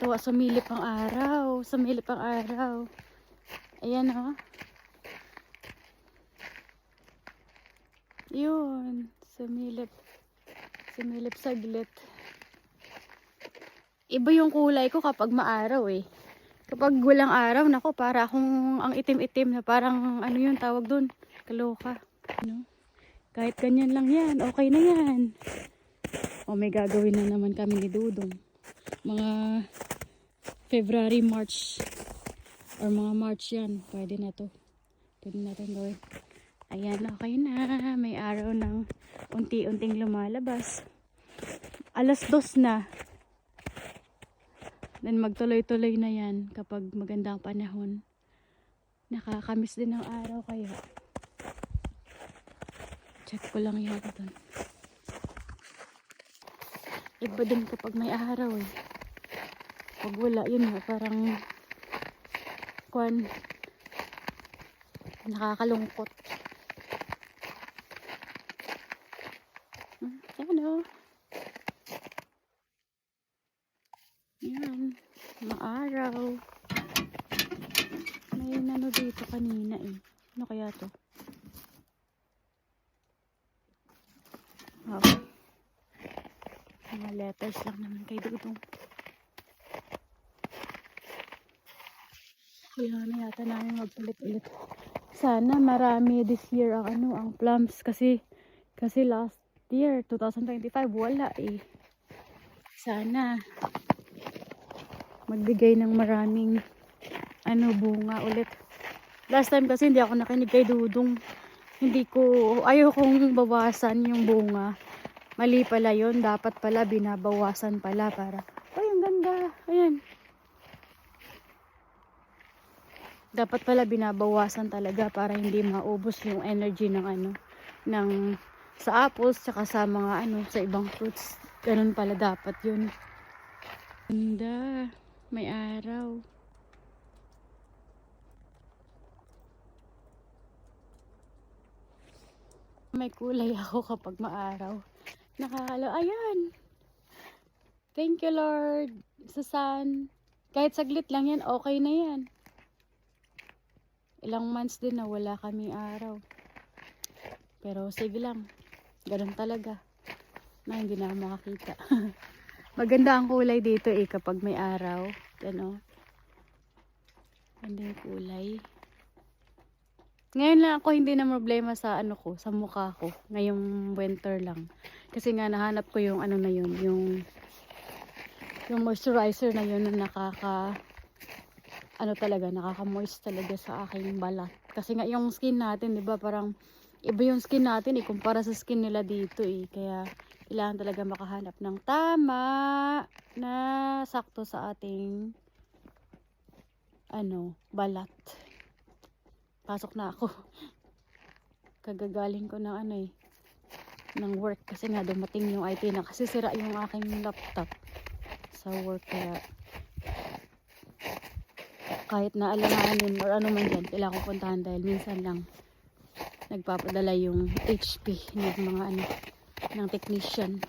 Naku, sumilip ang araw. Sumilip ang araw. Ayan o. Yun. Sumilip. Sumilip saglit. Iba yung kulay ko kapag maaraw eh. Kapag walang araw, nako, para akong ang itim-itim na parang ano yun tawag dun. Kaloka. Ano? Kahit ganyan lang yan. Okay na yan. O may gagawin na naman kami ni Dudong. Mga February, March. Or mga March yan. Pwede na to. Pwede natin gawin. Ayan, okay na. May araw ng unti-unting lumalabas. 2:00 na. Then magtuloy-tuloy na yan kapag magandang panahon. Nakakamiss din ng araw kaya. Check ko lang yan doon. Iba din kapag may araw eh. Pag wala, yun nga, parang nakakalungkot. Ano? Yan. Maaraw. May ano dito kanina eh. Ano kaya to? Okay. Mga letters lang naman kay Dudong. Kailangan na yata namin magpalit-ulit. Sana marami this year ang plums kasi last year 2025 wala eh. Sana magbigay ng maraming bunga ulit. Last time kasi hindi ako nakinig kay Dudong. Ayaw kong bawasan yung bunga. Mali pala yun. Dapat pala binabawasan pala para, ang ganda. Ayan. Dapat pala binabawasan talaga para hindi maubos yung energy ng sa apples tsaka sa mga sa ibang fruits. Ganun pala dapat yun. Ganda. May araw. May kulay ako kapag maaraw. Ayan. Thank you Lord. Sa sun. Kahit saglit lang yan, okay na yan. Ilang months din na wala kaming araw. Pero sige lang. Ganun talaga. Na hindi na makakita. Maganda ang kulay dito eh kapag may araw. Ano? Ganda yung kulay. Ngayon lang ako hindi na problema sa sa mukha ko. Ngayong winter lang. Kasi nga nahanap ko yung na yun, yung moisturizer na yun na nakaka-moist talaga sa aking balat. Kasi nga yung skin natin, 'di ba, parang iba yung skin natin kumpara sa skin nila dito eh. Kaya kailangan talaga makahanap ng tama na sakto sa ating balat. Pasok na ako. Kagagaling ko ng ng work kasi nga dumating yung IT na kasi sira yung aking laptop sa work, kaya kahit na alanganin or ano man dyan, kailangan ko puntahan dahil minsan lang nagpapadala yung HP ng mga ng technician.